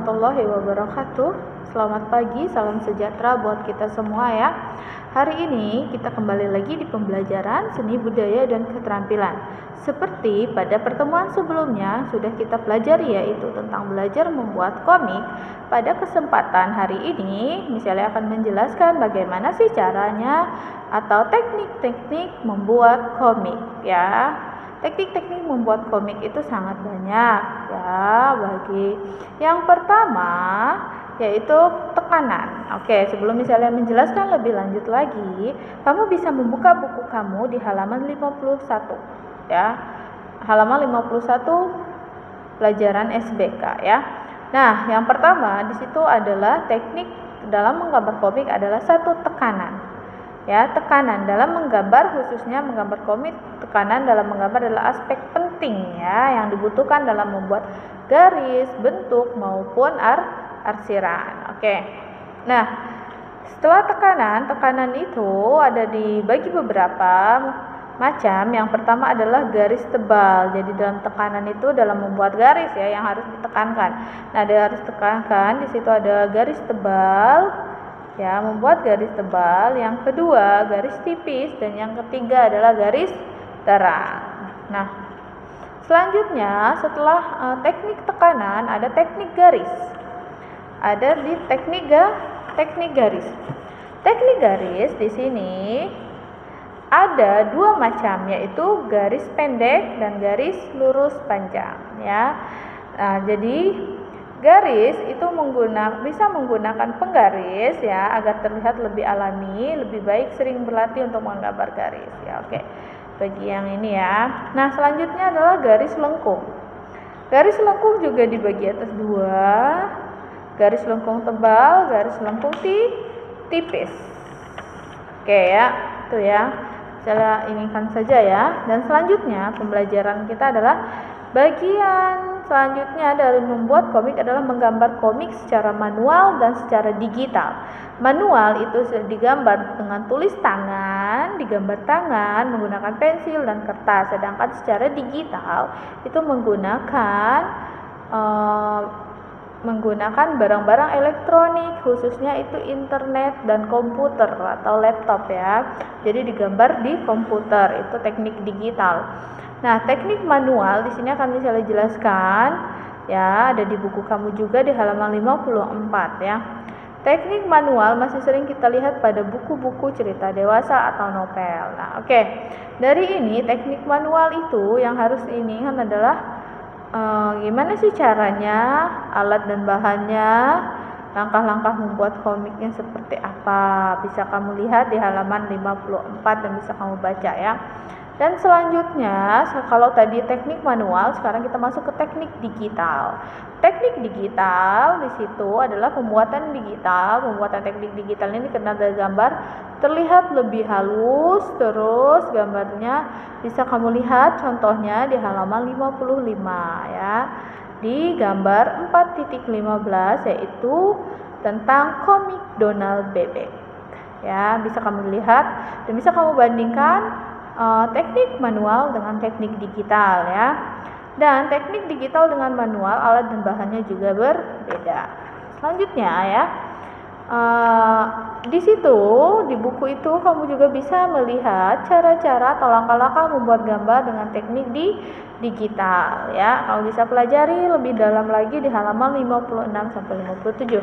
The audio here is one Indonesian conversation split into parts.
warahmatullahi wabarakatuh. Selamat pagi, salam sejahtera buat kita semua ya. Hari ini kita kembali lagi di pembelajaran seni budaya dan keterampilan. Seperti pada pertemuan sebelumnya sudah kita pelajari, yaitu tentang belajar membuat komik. Pada kesempatan hari ini misalnya akan menjelaskan bagaimana sih caranya atau teknik-teknik membuat komik ya. Teknik-teknik membuat komik itu sangat banyak ya. Bagi yang pertama yaitu tekanan. Oke, sebelum misalnya menjelaskan lebih lanjut lagi, kamu bisa membuka buku kamu di halaman 51 ya. Halaman 51 pelajaran SBK ya. Nah, yang pertama di situ adalah teknik dalam menggambar komik adalah satu tekanan. Ya, tekanan dalam menggambar, khususnya menggambar komik, tekanan dalam menggambar adalah aspek penting ya yang dibutuhkan dalam membuat garis, bentuk maupun arsiran. Oke. Nah, setelah tekanan itu ada dibagi beberapa macam. Yang pertama adalah garis tebal. Jadi dalam tekanan itu dalam membuat garis ya yang harus ditekankan. Nah, harus ditekankan di situ ada garis tebal. Ya, membuat garis tebal. Yang kedua, garis tipis, dan yang ketiga adalah garis terang. Nah, selanjutnya setelah teknik tekanan ada teknik garis. Ada di teknik garis. Teknik garis di sini ada dua macam, yaitu garis pendek dan garis lurus panjang ya. Nah, jadi garis itu bisa menggunakan penggaris ya agar terlihat lebih alami, lebih baik sering berlatih untuk menggambar garis ya. Oke. Bagi yang ini ya. Nah, selanjutnya adalah garis lengkung. Garis lengkung juga dibagi atas dua. Garis lengkung tebal, garis lengkung tipis. Oke ya, itu ya. Saya inikan saja ya. Dan selanjutnya pembelajaran kita adalah bagian selanjutnya dari membuat komik adalah menggambar komik secara manual dan secara digital. Manual itu digambar dengan tulis tangan, digambar tangan menggunakan pensil dan kertas. Sedangkan secara digital itu menggunakan barang-barang elektronik, khususnya itu internet dan komputer atau laptop ya. Jadi digambar di komputer, itu teknik digital. Nah, teknik manual di sini akan saya jelaskan ya, ada di buku kamu juga di halaman 54 ya. Teknik manual masih sering kita lihat pada buku-buku cerita dewasa atau novel. Nah, oke. Dari ini teknik manual itu yang harus diinginkan adalah gimana sih caranya, alat dan bahannya, langkah-langkah membuat komiknya seperti apa. Bisa kamu lihat di halaman 54 dan bisa kamu baca ya. Dan selanjutnya, kalau tadi teknik manual, sekarang kita masuk ke teknik digital. Teknik digital di situ adalah pembuatan digital. Pembuatan teknik digital ini karena dari gambar terlihat lebih halus, terus gambarnya bisa kamu lihat contohnya di halaman 55 ya. Di gambar 4.15 yaitu tentang komik Donald Bebek. Ya, bisa kamu lihat dan bisa kamu bandingkan teknik manual dengan teknik digital ya. Dan teknik digital dengan manual, alat dan bahannya juga berbeda. Selanjutnya ya, di situ di buku itu kamu juga bisa melihat cara-cara atau langkah-langkah membuat gambar dengan teknik digital ya. Kamu bisa pelajari lebih dalam lagi di halaman 56 sampai 57.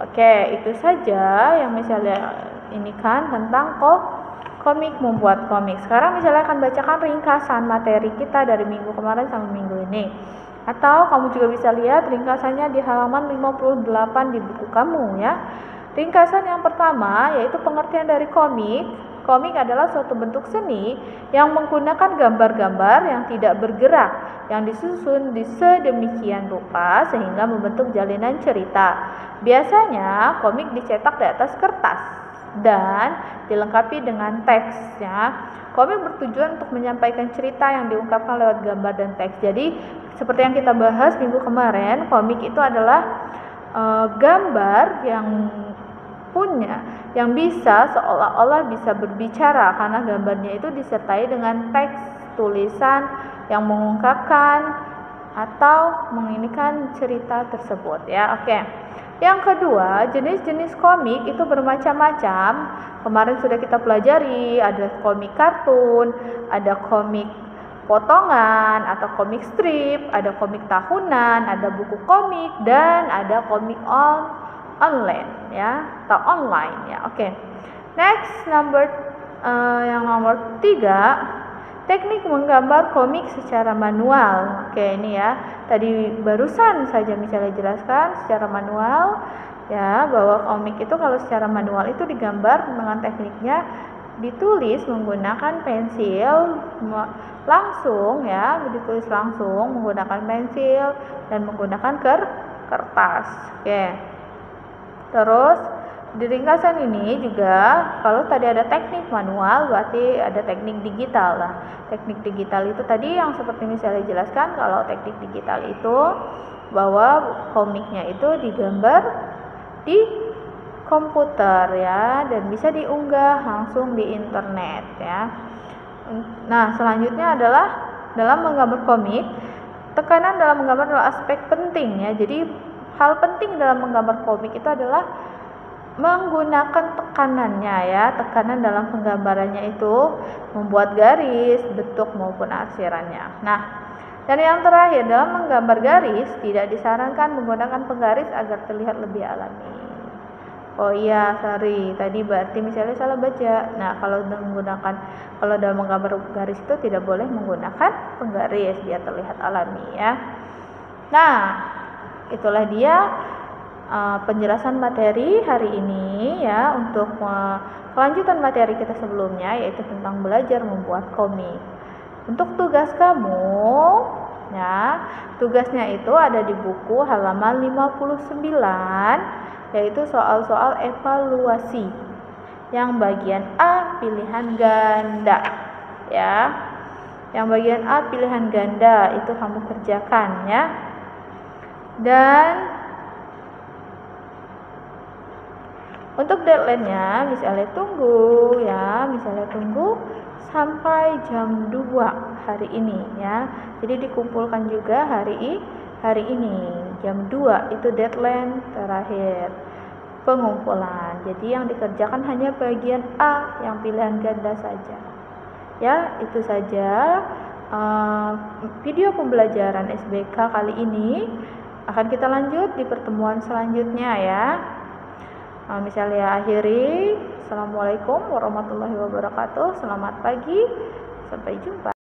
Oke, itu saja yang misalnya ini kan tentang komik, membuat komik. Sekarang misalnya akan bacakan ringkasan materi kita dari minggu kemarin sampai minggu ini. Atau kamu juga bisa lihat ringkasannya di halaman 58 di buku kamu ya. Ringkasan yang pertama yaitu pengertian dari komik. Komik adalah suatu bentuk seni yang menggunakan gambar-gambar yang tidak bergerak, yang disusun di sedemikian rupa sehingga membentuk jalinan cerita. Biasanya komik dicetak di atas kertas dan dilengkapi dengan teks ya. Komik bertujuan untuk menyampaikan cerita yang diungkapkan lewat gambar dan teks. Jadi seperti yang kita bahas minggu kemarin, komik itu adalah gambar yang bisa seolah-olah bisa berbicara karena gambarnya itu disertai dengan teks tulisan yang mengungkapkan atau menginikan cerita tersebut ya. Oke. Yang kedua, jenis-jenis komik itu bermacam-macam. Kemarin sudah kita pelajari, ada komik kartun, ada komik potongan atau komik strip, ada komik tahunan, ada buku komik, dan ada komik online ya, atau online ya. Oke. Next, yang nomor 3, teknik menggambar komik secara manual. Oke, ini ya. Tadi barusan saja misalnya jelaskan secara manual ya, bahwa komik itu kalau secara manual itu digambar dengan tekniknya ditulis menggunakan pensil langsung ya, ditulis langsung menggunakan pensil dan menggunakan kertas. Oke. Terus di ringkasan ini juga kalau tadi ada teknik manual berarti ada teknik digital lah. Teknik digital itu tadi yang seperti misalnya jelaskan, kalau teknik digital itu bahwa komiknya itu digambar di komputer ya, dan bisa diunggah langsung di internet ya. Nah, selanjutnya adalah dalam menggambar komik, tekanan dalam menggambar adalah aspek penting ya. Jadi hal penting dalam menggambar komik itu adalah menggunakan tekanannya ya. Tekanan dalam penggambarannya itu membuat garis, bentuk maupun arsirannya. Nah, dan yang terakhir, dalam menggambar garis tidak disarankan menggunakan penggaris agar terlihat lebih alami. Oh iya, sorry, tadi berarti misalnya salah baca. Nah, kalau dalam menggambar garis itu tidak boleh menggunakan penggaris biar terlihat alami ya. Nah, itulah dia penjelasan materi hari ini ya, untuk kelanjutan materi kita sebelumnya, yaitu tentang belajar membuat komik. Untuk tugas kamu ya, tugasnya itu ada di buku halaman 59, yaitu soal-soal evaluasi yang bagian A pilihan ganda ya. Yang bagian A pilihan ganda itu kamu kerjakan ya. Dan untuk deadline-nya misalnya tunggu sampai jam 2 hari ini ya. Jadi dikumpulkan juga hari ini jam 2 itu deadline terakhir pengumpulan. Jadi yang dikerjakan hanya bagian A yang pilihan ganda saja. Ya, itu saja video pembelajaran SBK kali ini. Akan kita lanjut di pertemuan selanjutnya ya. Misalnya akhiri. Assalamualaikum warahmatullahi wabarakatuh. Selamat pagi. Sampai jumpa.